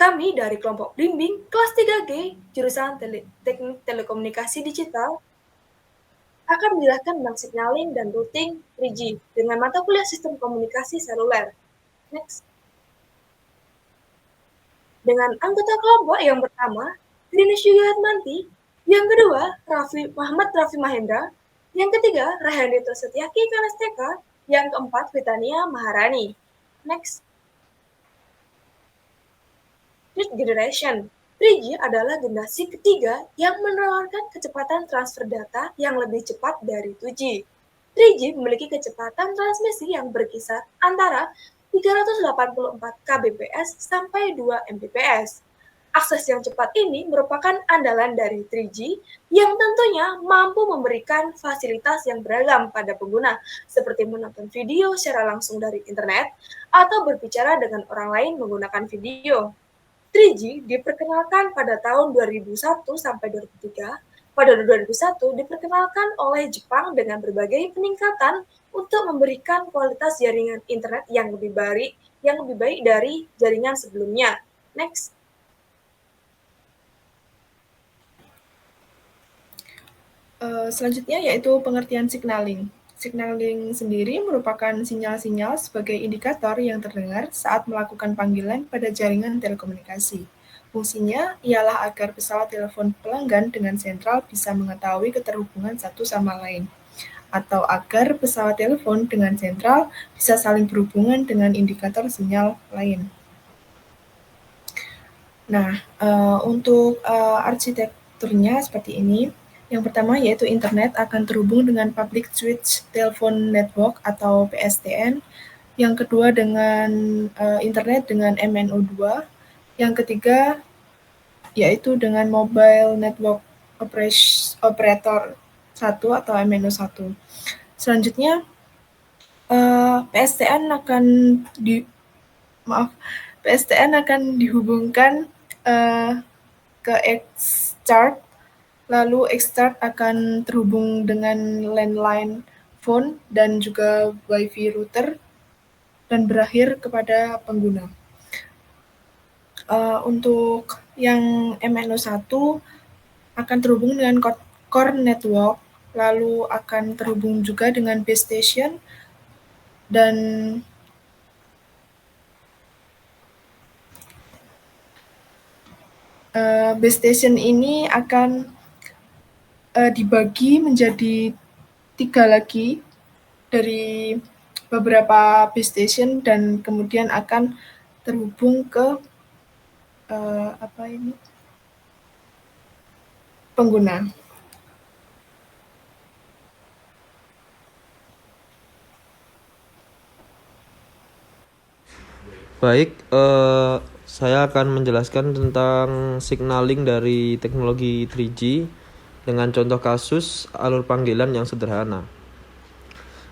Kami dari kelompok bimbing kelas 3G, jurusan Teknik Telekomunikasi Digital, akan menjelaskan tentang signaling dan routing 3G dengan mata kuliah sistem komunikasi seluler. Next. Dengan anggota kelompok yang pertama, Trinis Yuliatmanti, yang kedua, Muhammad Raffi Mahendra, yang ketiga, Rahandito Setiaki Kanasteka, yang keempat, Fitania Maharani. Next. Third Generation. 3G adalah generasi ketiga yang menawarkan kecepatan transfer data yang lebih cepat dari 2G. 3G memiliki kecepatan transmisi yang berkisar antara 384 kbps sampai 2 mbps. Akses yang cepat ini merupakan andalan dari 3G yang tentunya mampu memberikan fasilitas yang beragam pada pengguna, seperti menonton video secara langsung dari internet atau berbicara dengan orang lain menggunakan video. 3G diperkenalkan pada tahun 2001 sampai 2003. Pada 2001 diperkenalkan oleh Jepang dengan berbagai peningkatan untuk memberikan kualitas jaringan internet yang lebih baik dari jaringan sebelumnya. Next. Selanjutnya yaitu pengertian signaling. Signaling sendiri merupakan sinyal-sinyal sebagai indikator yang terdengar saat melakukan panggilan pada jaringan telekomunikasi. Fungsinya ialah agar pesawat telepon pelanggan dengan sentral bisa mengetahui keterhubungan satu sama lain, atau agar pesawat telepon dengan sentral bisa saling berhubungan dengan indikator sinyal lain. Nah, untuk arsitekturnya seperti ini. Yang pertama yaitu internet akan terhubung dengan Public Switch Telephone Network atau PSTN. Yang kedua dengan internet dengan MNO2. Yang ketiga yaitu dengan Mobile Network Operator 1 atau MNO1. Selanjutnya PSTN akan dihubungkan ke Xstart. Lalu Xstart akan terhubung dengan landline phone dan juga WiFi router dan berakhir kepada pengguna. Untuk yang MNO1 akan terhubung dengan core network, lalu akan terhubung juga dengan base station dan base station ini akan dibagi menjadi 3 lagi dari beberapa base station dan kemudian akan terhubung ke pengguna. Baik, saya akan menjelaskan tentang signaling dari teknologi 3G dengan contoh kasus alur panggilan yang sederhana,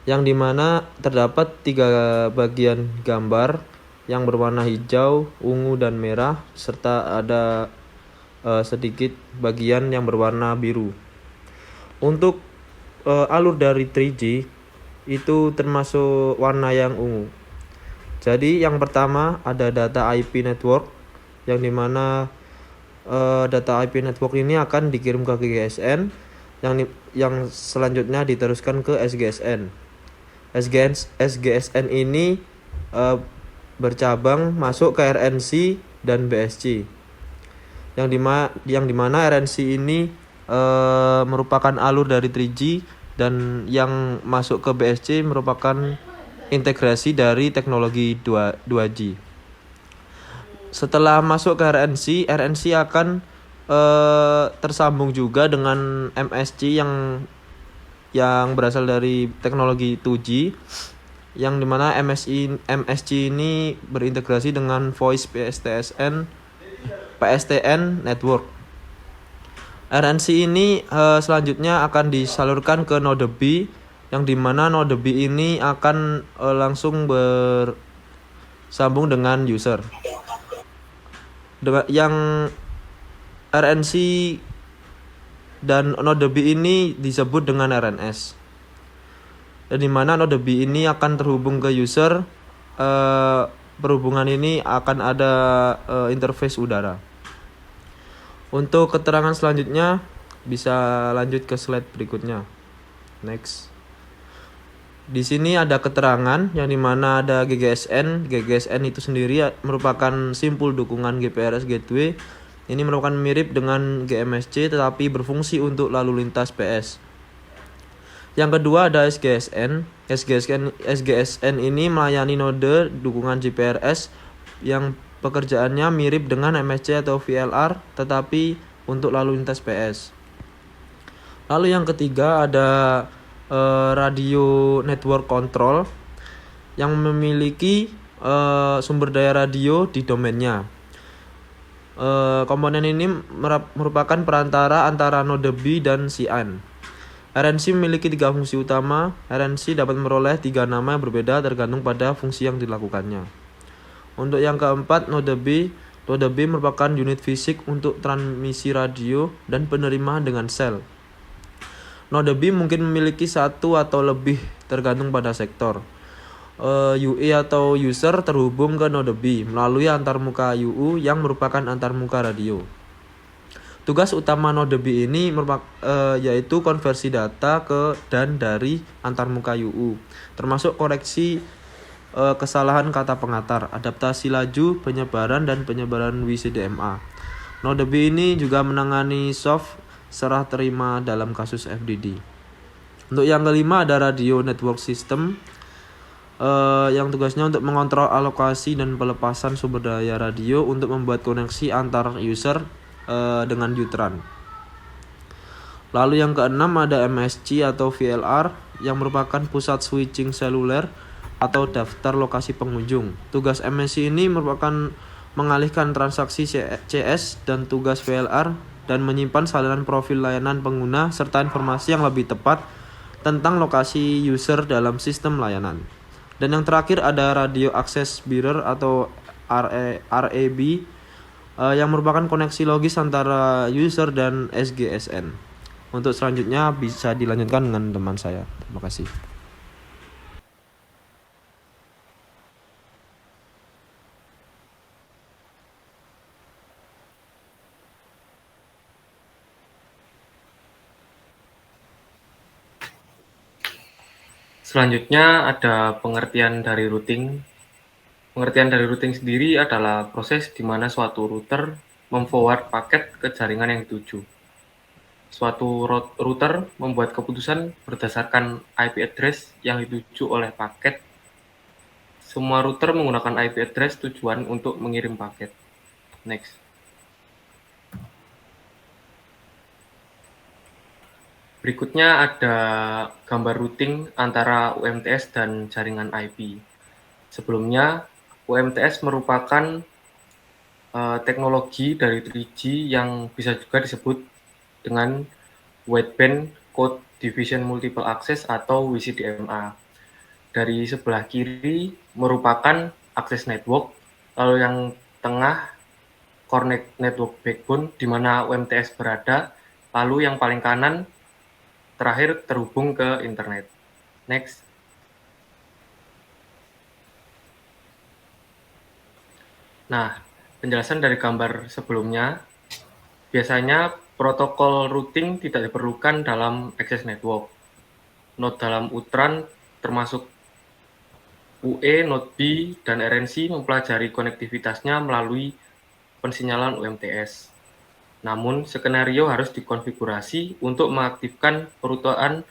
yang dimana terdapat 3 bagian gambar yang berwarna hijau, ungu, dan merah, serta ada sedikit bagian yang berwarna biru. Untuk alur dari 3G itu termasuk warna yang ungu. Jadi yang pertama ada data IP network, yang dimana data IP network ini akan dikirim ke GSN, yang selanjutnya diteruskan ke SGSN. SGSN ini bercabang masuk ke RNC dan BSC, yang dimana RNC ini merupakan alur dari 3G, dan yang masuk ke BSC merupakan integrasi dari teknologi 2G. Setelah masuk ke RNC akan tersambung juga dengan MSC yang berasal dari teknologi 2G, yang dimana MSC ini berintegrasi dengan Voice PSTN Network. RNC ini selanjutnya akan disalurkan ke node B, yang dimana node B ini akan langsung bersambung dengan user. Yang RNC dan node B ini disebut dengan RNS. Dan dimana node B ini akan terhubung ke user perhubungan ini akan ada interface udara. Untuk keterangan selanjutnya bisa lanjut ke slide berikutnya. Next. Di sini ada keterangan yang dimana ada GGSN. GGSN itu sendiri merupakan simpul dukungan GPRS Gateway. Ini merupakan mirip dengan GMSC tetapi berfungsi untuk lalu lintas PS. Yang kedua ada SGSN. SGSN ini melayani node dukungan GPRS yang pekerjaannya mirip dengan MSC atau VLR tetapi untuk lalu lintas PS. Lalu yang ketiga ada radio network control yang memiliki sumber daya radio di domainnya. Komponen ini merupakan perantara antara node B dan CN. RNC memiliki 3 fungsi utama. RNC dapat meroleh 3 nama yang berbeda tergantung pada fungsi yang dilakukannya. Untuk yang keempat, node B. Node B merupakan unit fisik untuk transmisi radio dan penerimaan dengan sel. Node B mungkin memiliki 1 atau lebih tergantung pada sektor. UE atau user terhubung ke node B melalui antarmuka UU yang merupakan antarmuka radio. Tugas utama node B ini yaitu konversi data ke dan dari antarmuka UU, termasuk koreksi kesalahan kata pengantar, adaptasi laju, penyebaran, dan penyebaran WCDMA. Node B ini juga menangani soft serah terima dalam kasus FDD. Untuk yang kelima ada radio network system yang tugasnya untuk mengontrol alokasi dan pelepasan sumber daya radio untuk membuat koneksi antar user dengan Utran. Lalu yang keenam ada MSC atau VLR yang merupakan pusat switching seluler atau daftar lokasi pengunjung. Tugas MSC ini merupakan mengalihkan transaksi CS dan tugas VLR dan menyimpan salinan profil layanan pengguna serta informasi yang lebih tepat tentang lokasi user dalam sistem layanan. Dan yang terakhir ada Radio Access Bearer atau RAB yang merupakan koneksi logis antara user dan SGSN. Untuk selanjutnya bisa dilanjutkan dengan teman saya. Terima kasih. Selanjutnya ada pengertian dari routing. Pengertian dari routing sendiri adalah proses di mana suatu router memforward paket ke jaringan yang dituju. Suatu router membuat keputusan berdasarkan IP address yang dituju oleh paket. Semua router menggunakan IP address tujuan untuk mengirim paket. Next. Berikutnya ada gambar routing antara UMTS dan jaringan IP. Sebelumnya, UMTS merupakan teknologi dari 3G yang bisa juga disebut dengan Wideband Code Division Multiple Access atau WCDMA. Dari sebelah kiri merupakan akses network, lalu yang tengah core network backbone di mana UMTS berada, lalu yang paling kanan terakhir terhubung ke internet. Next. Nah, penjelasan dari gambar sebelumnya, biasanya protokol routing tidak diperlukan dalam access network. Node dalam Utran termasuk UE, Node B, dan RNC mempelajari konektivitasnya melalui pensinyalan UMTS. Namun, skenario harus dikonfigurasi untuk mengaktifkan perutaan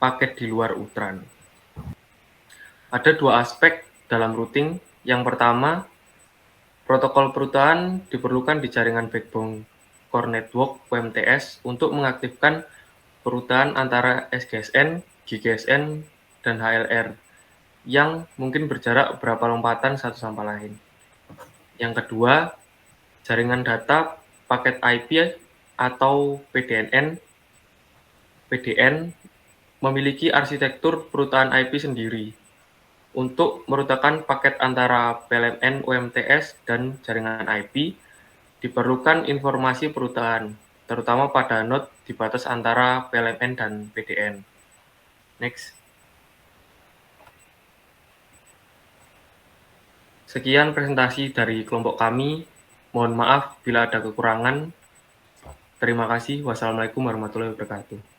paket di luar Utran. Ada 2 aspek dalam routing. Yang pertama, protokol perutaan diperlukan di jaringan backbone core network UMTS untuk mengaktifkan perutaan antara SGSN, GGSN, dan HLR yang mungkin berjarak beberapa lompatan satu sama lain. Yang kedua, jaringan data paket IP atau PDN memiliki arsitektur perutaan IP sendiri. Untuk merutakan paket antara PLMN UMTS dan jaringan IP, diperlukan informasi perutaan, terutama pada node di batas antara PLMN dan PDN. Next. Sekian presentasi dari kelompok kami. Mohon maaf bila ada kekurangan. Terima kasih. Wassalamualaikum warahmatullahi wabarakatuh.